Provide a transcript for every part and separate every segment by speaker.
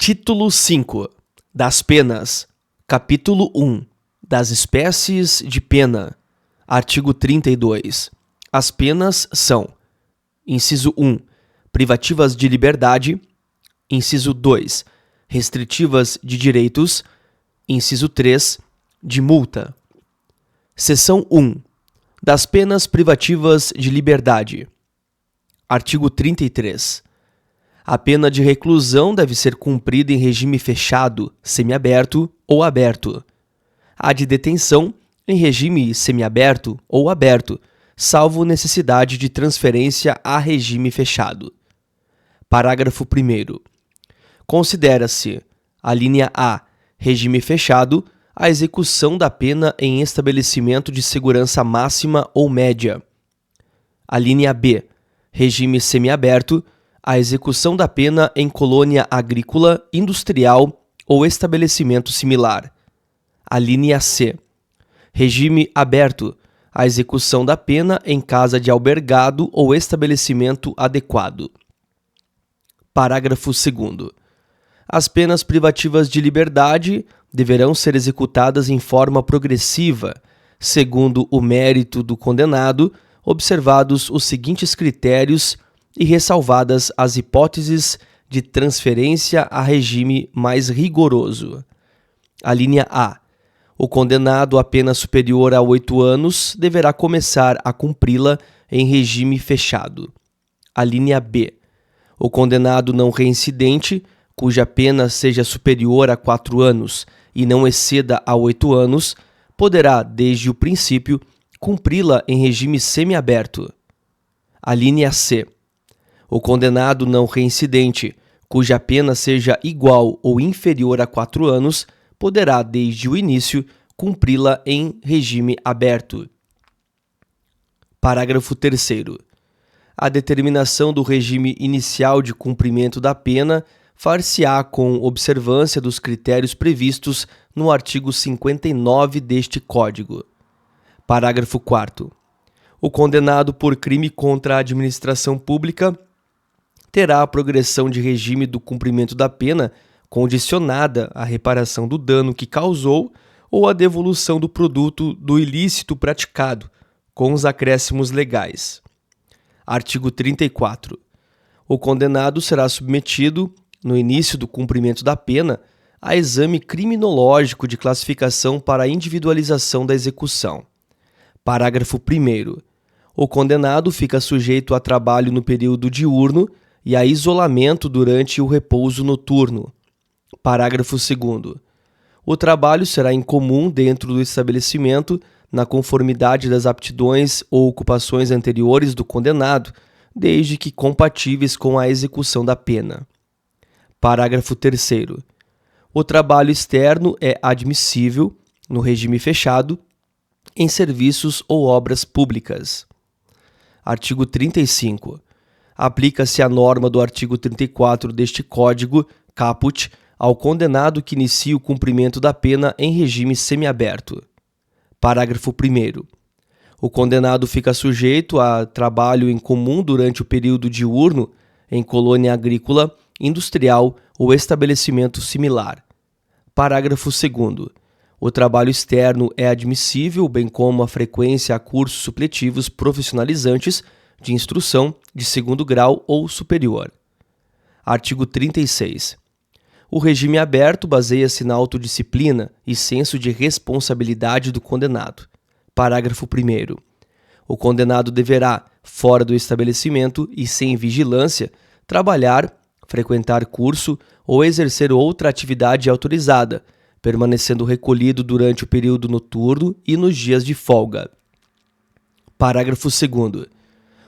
Speaker 1: Título 5 das penas. Capítulo 1 das espécies de pena. Artigo 32. As penas são: inciso 1, privativas de liberdade; inciso 2, restritivas de direitos; inciso 3, de multa. Seção 1 das penas privativas de liberdade. Artigo 33. A pena de reclusão deve ser cumprida em regime fechado, semiaberto ou aberto. A de detenção em regime semiaberto ou aberto, salvo necessidade de transferência a regime fechado. Parágrafo 1º. Considera-se, a linha A, regime fechado, a execução da pena em estabelecimento de segurança máxima ou média. A linha B, regime semiaberto, a execução da pena em colônia agrícola, industrial ou estabelecimento similar. A linha C, regime aberto, a execução da pena em casa de albergado ou estabelecimento adequado. Parágrafo 2º. As penas privativas de liberdade deverão ser executadas em forma progressiva, segundo o mérito do condenado, observados os seguintes critérios e ressalvadas as hipóteses de transferência a regime mais rigoroso. A linha A. O condenado a pena superior a 8 anos deverá começar a cumpri-la em regime fechado. A linha B. O condenado não reincidente, cuja pena seja superior a 4 anos e não exceda a 8 anos, poderá, desde o princípio, cumpri-la em regime semiaberto. A linha C. O condenado não reincidente, cuja pena seja igual ou inferior a 4 anos, poderá, desde o início, cumpri-la em regime aberto. Parágrafo 3º. A determinação do regime inicial de cumprimento da pena far-se-á com observância dos critérios previstos no artigo 59 deste Código. Parágrafo 4º. O condenado por crime contra a administração pública terá a progressão de regime do cumprimento da pena condicionada à reparação do dano que causou ou à devolução do produto do ilícito praticado, com os acréscimos legais. Artigo 34. O condenado será submetido, no início do cumprimento da pena, a exame criminológico de classificação para a individualização da execução. Parágrafo 1º. O condenado fica sujeito a trabalho no período diurno e a isolamento durante o repouso noturno. Parágrafo 2º. O trabalho será incomum dentro do estabelecimento, na conformidade das aptidões ou ocupações anteriores do condenado, desde que compatíveis com a execução da pena. Parágrafo 3º. O trabalho externo é admissível, no regime fechado, em serviços ou obras públicas. Artigo 35. Aplica-se a norma do artigo 34 deste Código, caput, ao condenado que inicie o cumprimento da pena em regime semiaberto. Parágrafo 1º. O condenado fica sujeito a trabalho em comum durante o período diurno em colônia agrícola, industrial ou estabelecimento similar. Parágrafo 2º. O trabalho externo é admissível, bem como a frequência a cursos supletivos profissionalizantes de instrução de 2º grau ou superior. Artigo 36. O regime aberto baseia-se na autodisciplina e senso de responsabilidade do condenado. Parágrafo 1º. O condenado deverá, fora do estabelecimento e sem vigilância, trabalhar, frequentar curso ou exercer outra atividade autorizada, permanecendo recolhido durante o período noturno e nos dias de folga. Parágrafo 2º.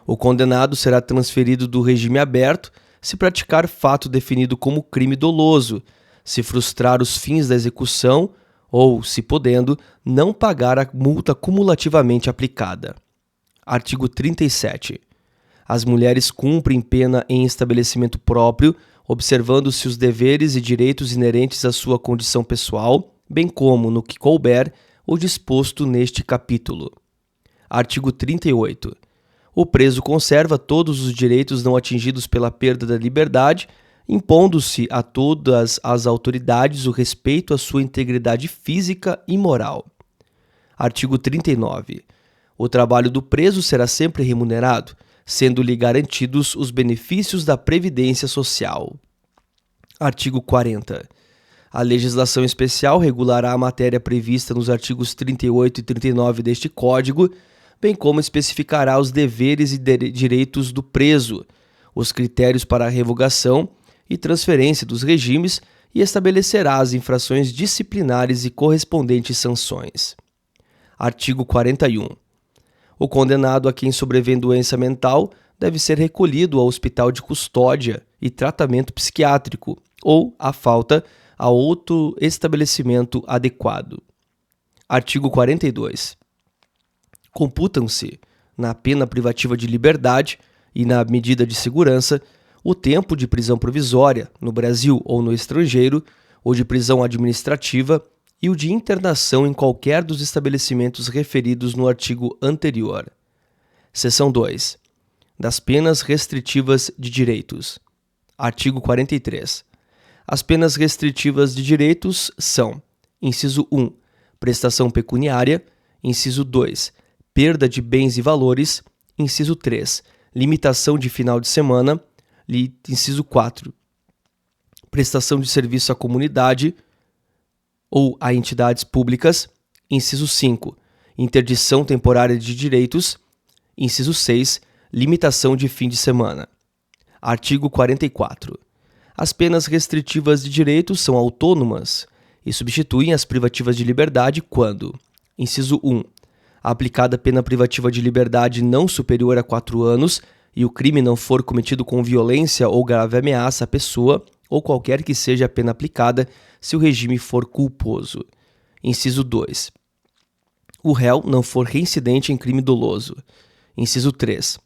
Speaker 1: O condenado será transferido do regime aberto se praticar fato definido como crime doloso, se frustrar os fins da execução ou, se podendo, não pagar a multa cumulativamente aplicada. Artigo 37. As mulheres cumprem pena em estabelecimento próprio, observando-se os deveres e direitos inerentes à sua condição pessoal, bem como, no que couber, o disposto neste capítulo. Artigo 38. O preso conserva todos os direitos não atingidos pela perda da liberdade impondo-se a todas as autoridades o respeito à sua integridade física e moral. Artigo 39. O trabalho do preso será sempre remunerado, sendo-lhe garantidos os benefícios da Previdência Social. Artigo 40. A legislação especial regulará a matéria prevista nos artigos 38 e 39 deste Código, bem como especificará os deveres e direitos do preso, os critérios para a revogação e transferência dos regimes e estabelecerá as infrações disciplinares e correspondentes sanções. Artigo 41. O condenado a quem sobrevém doença mental deve ser recolhido ao hospital de custódia e tratamento psiquiátrico ou, à falta, a outro estabelecimento adequado. Artigo 42. Computam-se, na pena privativa de liberdade e na medida de segurança, o tempo de prisão provisória, no Brasil ou no estrangeiro, ou de prisão administrativa, e o de internação em qualquer dos estabelecimentos referidos no artigo anterior. Seção 2. Das penas restritivas de direitos. Artigo 43. As penas restritivas de direitos são: inciso 1, prestação pecuniária; inciso 2, perda de bens e valores; inciso 3, limitação de final de semana; inciso 4, prestação de serviço à comunidade ou a entidades públicas; inciso 5, interdição temporária de direitos; inciso 6, limitação de fim de semana. Artigo 44. As penas restritivas de direitos são autônomas e substituem as privativas de liberdade quando: inciso 1, aplicada pena privativa de liberdade não superior a 4 anos e o crime não for cometido com violência ou grave ameaça à pessoa, ou qualquer que seja a pena aplicada, se o regime for culposo. Inciso 2. O réu não for reincidente em crime doloso. Inciso 3.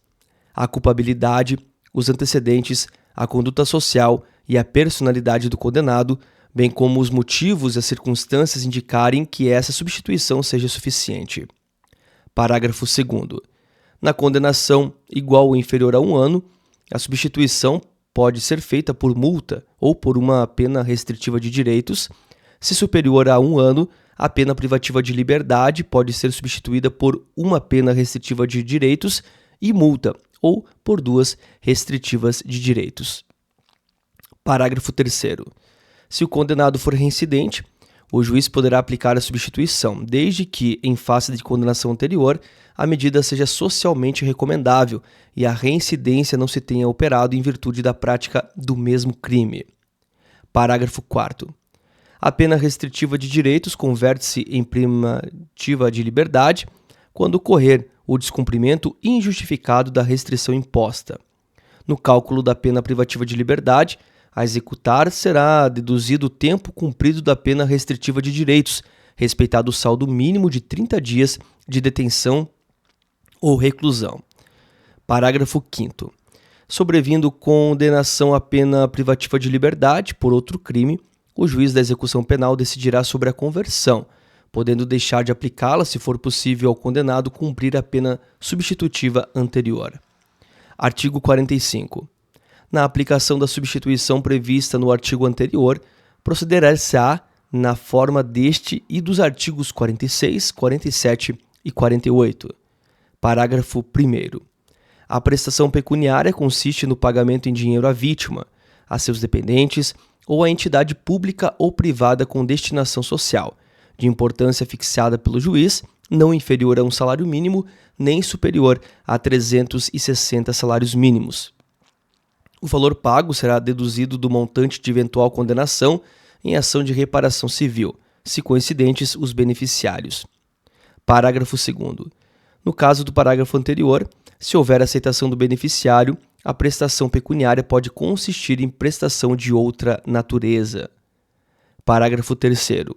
Speaker 1: A culpabilidade, os antecedentes, a conduta social e a personalidade do condenado, bem como os motivos e as circunstâncias indicarem que essa substituição seja suficiente. Parágrafo 2º. Na condenação igual ou inferior a 1 ano, a substituição pode ser feita por multa ou por uma pena restritiva de direitos. Se superior a 1 ano, a pena privativa de liberdade pode ser substituída por uma pena restritiva de direitos e multa, ou por 2 restritivas de direitos. Parágrafo 3º. Se o condenado for reincidente, o juiz poderá aplicar a substituição, desde que, em face de condenação anterior, a medida seja socialmente recomendável e a reincidência não se tenha operado em virtude da prática do mesmo crime. Parágrafo 4º. A pena restritiva de direitos converte-se em privativa de liberdade quando ocorrer o descumprimento injustificado da restrição imposta. No cálculo da pena privativa de liberdade, a executar será deduzido o tempo cumprido da pena restritiva de direitos, respeitado o saldo mínimo de 30 dias de detenção ou reclusão. Parágrafo 5º. Sobrevindo condenação à pena privativa de liberdade por outro crime, o juiz da execução penal decidirá sobre a conversão, podendo deixar de aplicá-la se for possível ao condenado cumprir a pena substitutiva anterior. Artigo 45. Na aplicação da substituição prevista no artigo anterior, procederá-se-á na forma deste e dos artigos 46, 47 e 48. Parágrafo 1º. A prestação pecuniária consiste no pagamento em dinheiro à vítima, a seus dependentes ou à entidade pública ou privada com destinação social, de importância fixada pelo juiz, não inferior a um salário mínimo, nem superior a 360 salários mínimos. O valor pago será deduzido do montante de eventual condenação em ação de reparação civil, se coincidentes os beneficiários. Parágrafo 2º. No caso do parágrafo anterior, se houver aceitação do beneficiário, a prestação pecuniária pode consistir em prestação de outra natureza. Parágrafo 3º.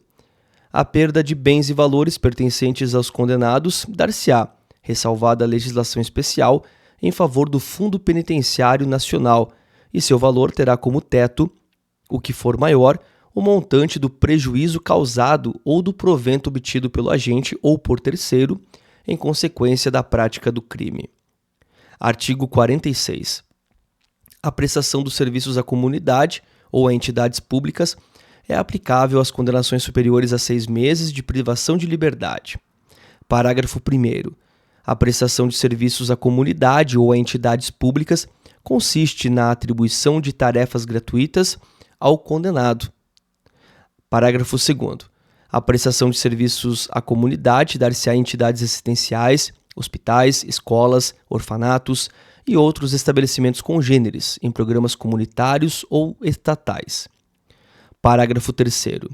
Speaker 1: A perda de bens e valores pertencentes aos condenados dar-se-á, ressalvada a legislação especial, em favor do Fundo Penitenciário Nacional, e seu valor terá como teto, o que for maior, o montante do prejuízo causado ou do provento obtido pelo agente ou por terceiro, em consequência da prática do crime. Artigo 46. A prestação dos serviços à comunidade ou a entidades públicas é aplicável às condenações superiores a 6 meses de privação de liberdade. Parágrafo 1º. A prestação de serviços à comunidade ou a entidades públicas consiste na atribuição de tarefas gratuitas ao condenado. Parágrafo 2º. A prestação de serviços à comunidade dar-se-á a entidades assistenciais, hospitais, escolas, orfanatos e outros estabelecimentos congêneres em programas comunitários ou estatais. Parágrafo 3º.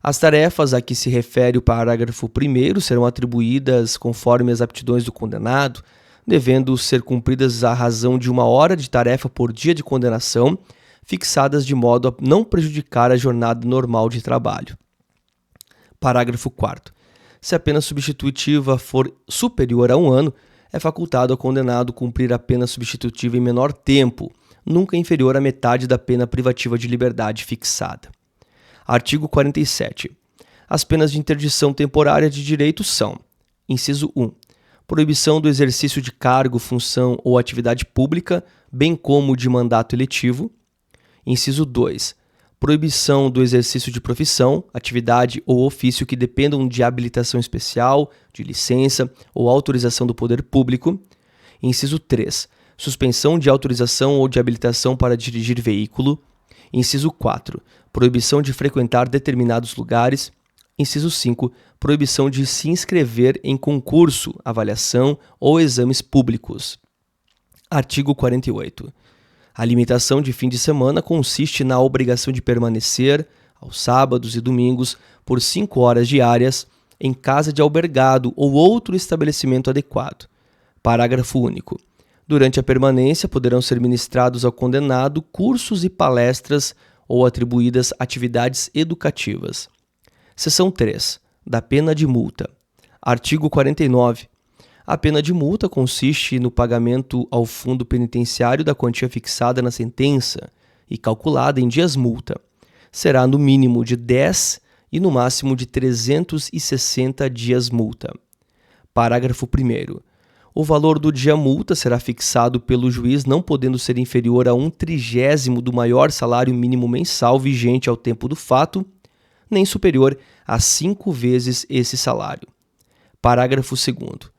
Speaker 1: As tarefas a que se refere o parágrafo 1º serão atribuídas conforme as aptidões do condenado, devendo ser cumpridas à razão de 1 hora de tarefa por dia de condenação, fixadas de modo a não prejudicar a jornada normal de trabalho. Parágrafo 4º. Se a pena substitutiva for superior a 1 ano, é facultado ao condenado cumprir a pena substitutiva em menor tempo, nunca inferior à metade da pena privativa de liberdade fixada. Artigo 47. As penas de interdição temporária de direito são: inciso 1. Proibição do exercício de cargo, função ou atividade pública, bem como de mandato eletivo. Inciso 2. Proibição do exercício de profissão, atividade ou ofício que dependam de habilitação especial, de licença ou autorização do poder público. Inciso 3. Suspensão de autorização ou de habilitação para dirigir veículo. Inciso 4. Proibição de frequentar determinados lugares. Inciso 5. Proibição de se inscrever em concurso, avaliação ou exames públicos. Artigo 48. A limitação de fim de semana consiste na obrigação de permanecer, aos sábados e domingos, por 5 horas diárias, em casa de albergado ou outro estabelecimento adequado. Parágrafo único. Durante a permanência, poderão ser ministrados ao condenado cursos e palestras ou atribuídas atividades educativas. Seção 3. Da pena de multa. Artigo 49. A pena de multa consiste no pagamento ao fundo penitenciário da quantia fixada na sentença e calculada em dias multa. Será no mínimo de 10 e no máximo de 360 dias multa. Parágrafo 1º. O valor do dia multa será fixado pelo juiz não podendo ser inferior a 1/30 do maior salário mínimo mensal vigente ao tempo do fato, nem superior a 5 vezes esse salário. Parágrafo 2º.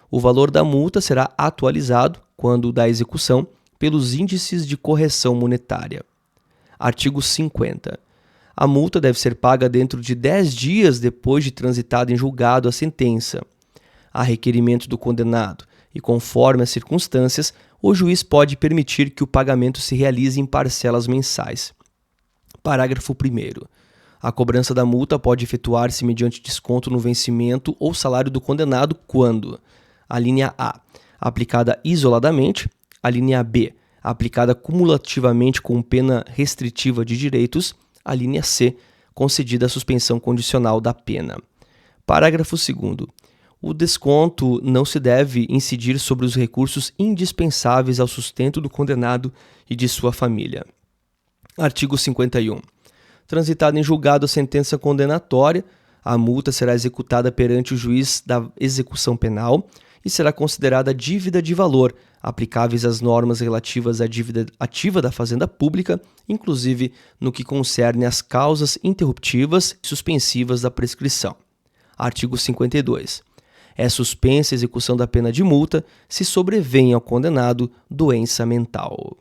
Speaker 1: O valor da multa será atualizado, quando da execução, pelos índices de correção monetária. Artigo 50. A multa deve ser paga dentro de 10 dias depois de transitada em julgado a sentença. A requerimento do condenado e conforme as circunstâncias, o juiz pode permitir que o pagamento se realize em parcelas mensais. Parágrafo 1º. A cobrança da multa pode efetuar-se mediante desconto no vencimento ou salário do condenado quando: a linha A, aplicada isoladamente; a linha B, aplicada cumulativamente com pena restritiva de direitos; a linha C, concedida a suspensão condicional da pena. Parágrafo 2º. O desconto não se deve incidir sobre os recursos indispensáveis ao sustento do condenado e de sua família. Artigo 51. Transitada em julgado a sentença condenatória, a multa será executada perante o juiz da execução penal e será considerada dívida de valor, aplicáveis às normas relativas à dívida ativa da Fazenda Pública, inclusive no que concerne às causas interruptivas e suspensivas da prescrição. Artigo 52. É suspensa a execução da pena de multa se sobrevém ao condenado doença mental.